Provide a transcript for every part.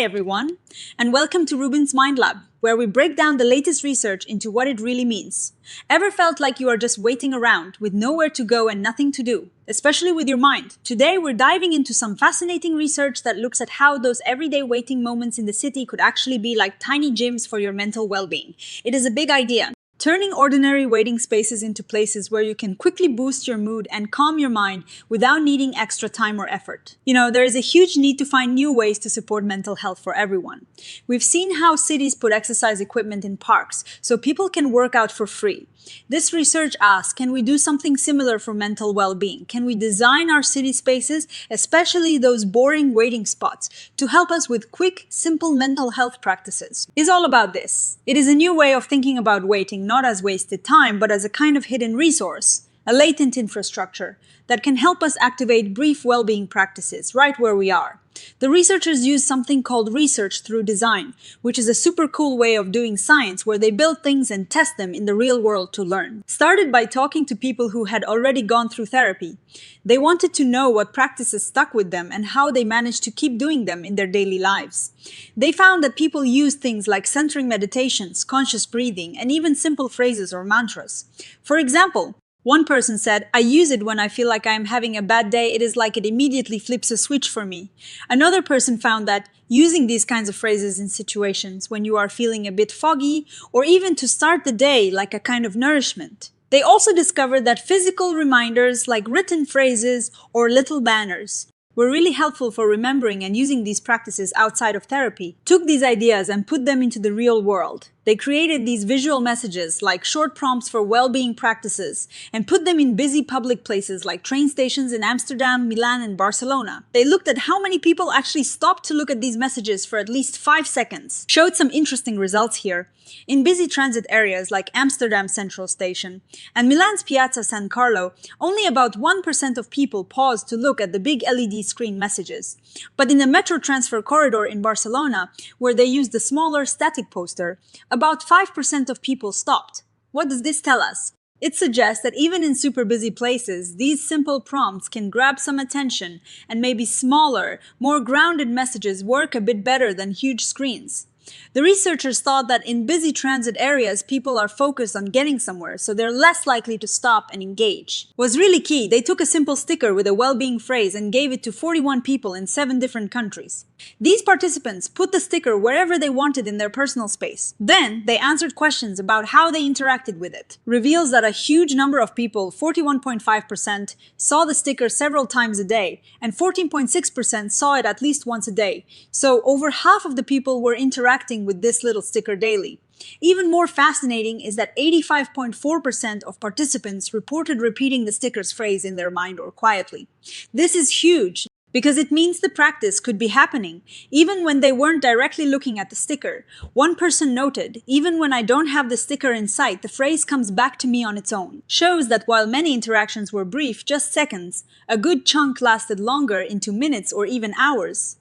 everyone, and welcome to RUBIN'S Mind Lab, where we break down the latest research into what it really means. Ever felt like you are just waiting around with nowhere to go and nothing to do, especially with your mind? Today we're diving into some fascinating research that looks at how those everyday waiting moments in the city could actually be like tiny gyms for your mental well-being. It is a big idea. Turning ordinary waiting spaces into places where you can quickly boost your mood and calm your mind without needing extra time or effort. There is a huge need to find new ways to support mental health for everyone. We've seen how cities put exercise equipment in parks so people can work out for free. This research asks, can we do something similar for mental well-being? Can we design our city spaces, especially those boring waiting spots, to help us with quick, simple mental health practices? It's all about this. It is a new way of thinking about waiting, not as wasted time, but as a kind of hidden resource, a latent infrastructure that can help us activate brief well-being practices right where we are. The researchers use something called research through design, which is a super cool way of doing science where they build things and test them in the real world to learn. Started by talking to people who had already gone through therapy. They wanted to know what practices stuck with them and how they managed to keep doing them in their daily lives. They found that people use things like centering meditations, conscious breathing, and even simple phrases or mantras. For example, one person said, "I use it when I feel like I am having a bad day. It is like it immediately flips a switch for me." Another person found that using these kinds of phrases in situations when you are feeling a bit foggy, or even to start the day like a kind of nourishment. They also discovered that physical reminders like written phrases or little banners were really helpful for remembering and using these practices outside of therapy. Took these ideas and put them into the real world. They created these visual messages like short prompts for well-being practices and put them in busy public places like train stations in Amsterdam, Milan, and Barcelona. They looked at how many people actually stopped to look at these messages for at least 5 seconds. Showed some interesting results here. In busy transit areas like Amsterdam Central Station and Milan's Piazza San Carlo, only about 1% of people paused to look at the big LED screen messages. But in the metro transfer corridor in Barcelona, where they used the smaller static poster, about 5% of people stopped. What does this tell us? It suggests that even in super busy places, these simple prompts can grab some attention, and maybe smaller, more grounded messages work a bit better than huge screens. The researchers thought that in busy transit areas, people are focused on getting somewhere, so they're less likely to stop and engage. Was really key. They took a simple sticker with a well-being phrase and gave it to 41 people in 7 different countries. These participants put the sticker wherever they wanted in their personal space. Then, they answered questions about how they interacted with it. Reveals that a huge number of people, 41.5%, saw the sticker several times a day, and 14.6% saw it at least once a day. So, over half of the people were interacting with this little sticker daily. Even more fascinating is that 85.4% of participants reported repeating the sticker's phrase in their mind or quietly. This is huge, because it means the practice could be happening, even when they weren't directly looking at the sticker. One person noted, "Even when I don't have the sticker in sight, the phrase comes back to me on its own." Shows that while many interactions were brief, just seconds, a good chunk lasted longer into minutes or even hours.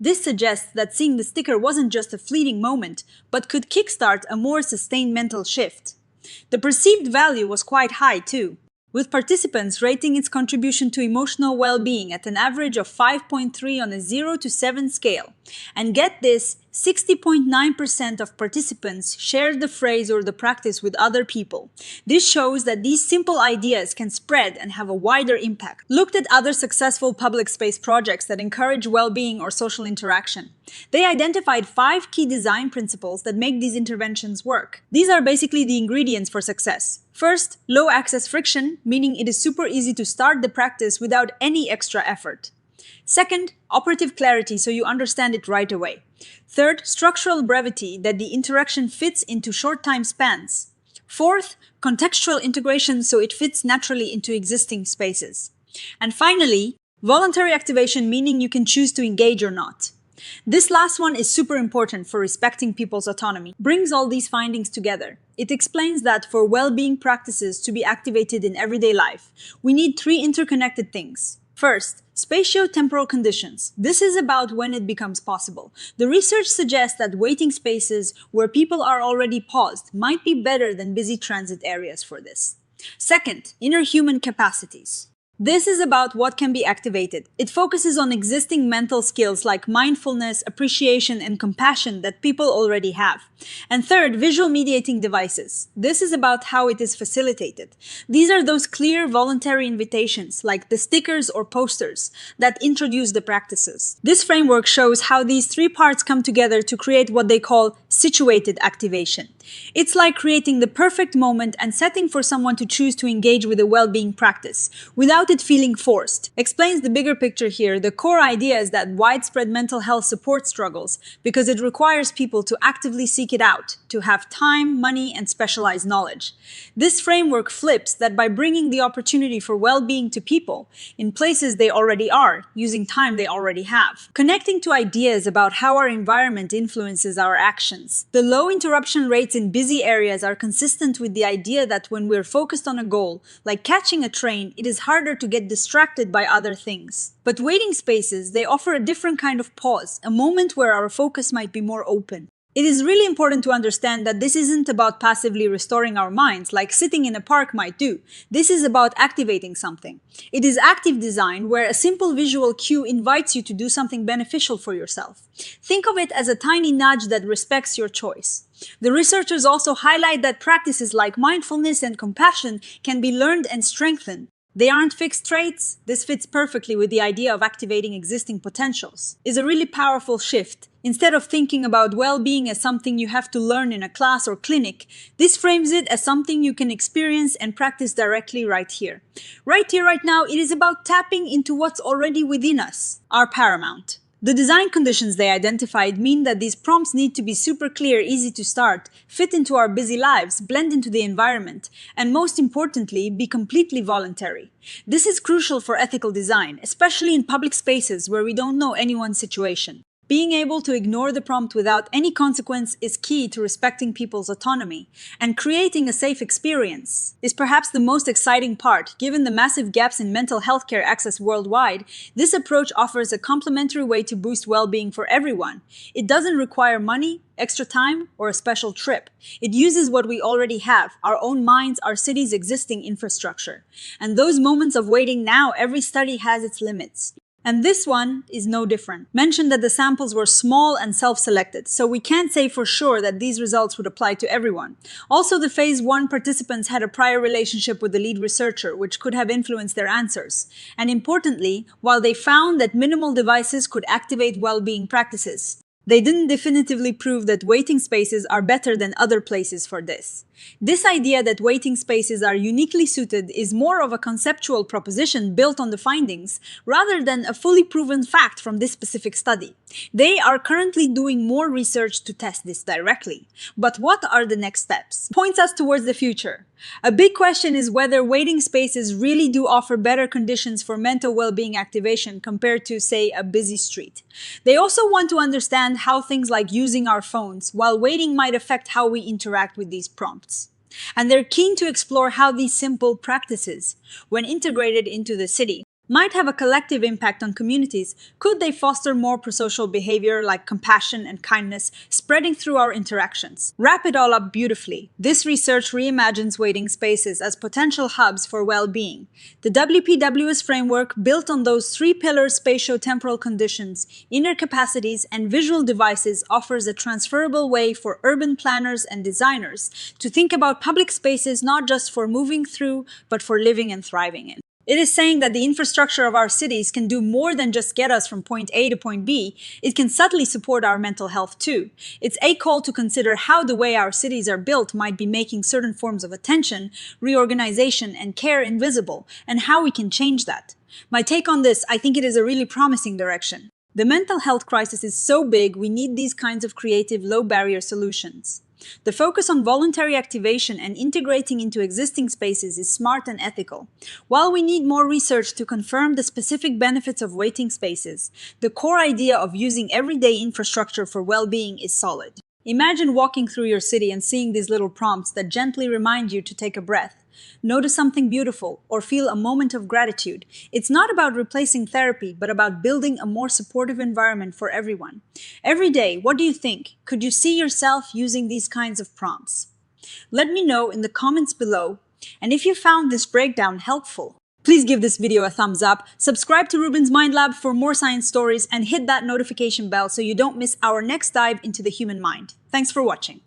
This suggests that seeing the sticker wasn't just a fleeting moment, but could kickstart a more sustained mental shift. The perceived value was quite high too, with participants rating its contribution to emotional well-being at an average of 5.3 on a 0 to 7 scale. And get this, 60.9% of participants shared the phrase or the practice with other people. This shows that these simple ideas can spread and have a wider impact. Looked at other successful public space projects that encourage well-being or social interaction. They identified 5 key design principles that make these interventions work. These are basically the ingredients for success. First, low access friction, meaning it is super easy to start the practice without any extra effort. Second, operative clarity, so you understand it right away. Third, structural brevity, that the interaction fits into short time spans. Fourth, contextual integration, so it fits naturally into existing spaces. And finally, voluntary activation, meaning you can choose to engage or not. This last one is super important for respecting people's autonomy. Brings all these findings together. It explains that for well-being practices to be activated in everyday life, we need 3 interconnected things. First, spatio-temporal conditions. This is about when it becomes possible. The research suggests that waiting spaces where people are already paused might be better than busy transit areas for this. Second, inner human capacities. This is about what can be activated. It focuses on existing mental skills like mindfulness, appreciation, and compassion that people already have. And third, visual mediating devices. This is about how it is facilitated. These are those clear, voluntary invitations, like the stickers or posters, that introduce the practices. This framework shows how these three parts come together to create what they call situated activation. It's like creating the perfect moment and setting for someone to choose to engage with a well-being practice, without it feeling forced. Explains the bigger picture here. The core idea is that widespread mental health support struggles because it requires people to actively seek it out, to have time, money, and specialized knowledge. This framework flips that by bringing the opportunity for well-being to people in places they already are, using time they already have. Connecting to ideas about how our environment influences our actions. The low interruption rates in busy areas are consistent with the idea that when we're focused on a goal, like catching a train, it is harder to get distracted by other things. But waiting spaces, they offer a different kind of pause, a moment where our focus might be more open. It is really important to understand that this isn't about passively restoring our minds like sitting in a park might do. This is about activating something. It is active design where a simple visual cue invites you to do something beneficial for yourself. Think of it as a tiny nudge that respects your choice. The researchers also highlight that practices like mindfulness and compassion can be learned and strengthened. They aren't fixed traits. This fits perfectly with the idea of activating existing potentials. It's a really powerful shift. Instead of thinking about well-being as something you have to learn in a class or clinic, this frames it as something you can experience and practice directly right here. Right here, right now, it is about tapping into what's already within us, our paramount. The design conditions they identified mean that these prompts need to be super clear, easy to start, fit into our busy lives, blend into the environment, and most importantly, be completely voluntary. This is crucial for ethical design, especially in public spaces where we don't know anyone's situation. Being able to ignore the prompt without any consequence is key to respecting people's autonomy, and creating a safe experience is perhaps the most exciting part. Given the massive gaps in mental health care access worldwide, this approach offers a complementary way to boost well-being for everyone. It doesn't require money, extra time, or a special trip. It uses what we already have, our own minds, our city's existing infrastructure. And those moments of waiting now, every study has its limits. And this one is no different. Mentioned that the samples were small and self-selected, so we can't say for sure that these results would apply to everyone. Also, the phase 1 participants had a prior relationship with the lead researcher, which could have influenced their answers. And importantly, while they found that minimal devices could activate well-being practices, they didn't definitively prove that waiting spaces are better than other places for this. This idea that waiting spaces are uniquely suited is more of a conceptual proposition built on the findings, rather than a fully proven fact from this specific study. They are currently doing more research to test this directly. But what are the next steps? Points us towards the future. A big question is whether waiting spaces really do offer better conditions for mental well-being activation compared to, say, a busy street. They also want to understand how things like using our phones while waiting might affect how we interact with these prompts. And they're keen to explore how these simple practices, when integrated into the city, might have a collective impact on communities. Could they foster more prosocial behavior like compassion and kindness spreading through our interactions? Wrap it all up beautifully. This research reimagines waiting spaces as potential hubs for well-being. The WPWS framework, built on those 3 pillars: spatio-temporal conditions, inner capacities, and visual devices, offers a transferable way for urban planners and designers to think about public spaces not just for moving through, but for living and thriving in. It is saying that the infrastructure of our cities can do more than just get us from point A to point B. It can subtly support our mental health too. It's a call to consider how the way our cities are built might be making certain forms of attention, reorganization, and care invisible, and how we can change that. My take on this, I think it is a really promising direction. The mental health crisis is so big, we need these kinds of creative, low-barrier solutions. The focus on voluntary activation and integrating into existing spaces is smart and ethical. While we need more research to confirm the specific benefits of waiting spaces, the core idea of using everyday infrastructure for well-being is solid. Imagine walking through your city and seeing these little prompts that gently remind you to take a breath, notice something beautiful, or feel a moment of gratitude. It's not about replacing therapy, but about building a more supportive environment for everyone. Every day, what do you think? Could you see yourself using these kinds of prompts? Let me know in the comments below. And if you found this breakdown helpful, Please give this video a thumbs up, subscribe to Rubin's Mind Lab for more science stories, and hit that notification bell so you don't miss our next dive into the human mind. Thanks for watching.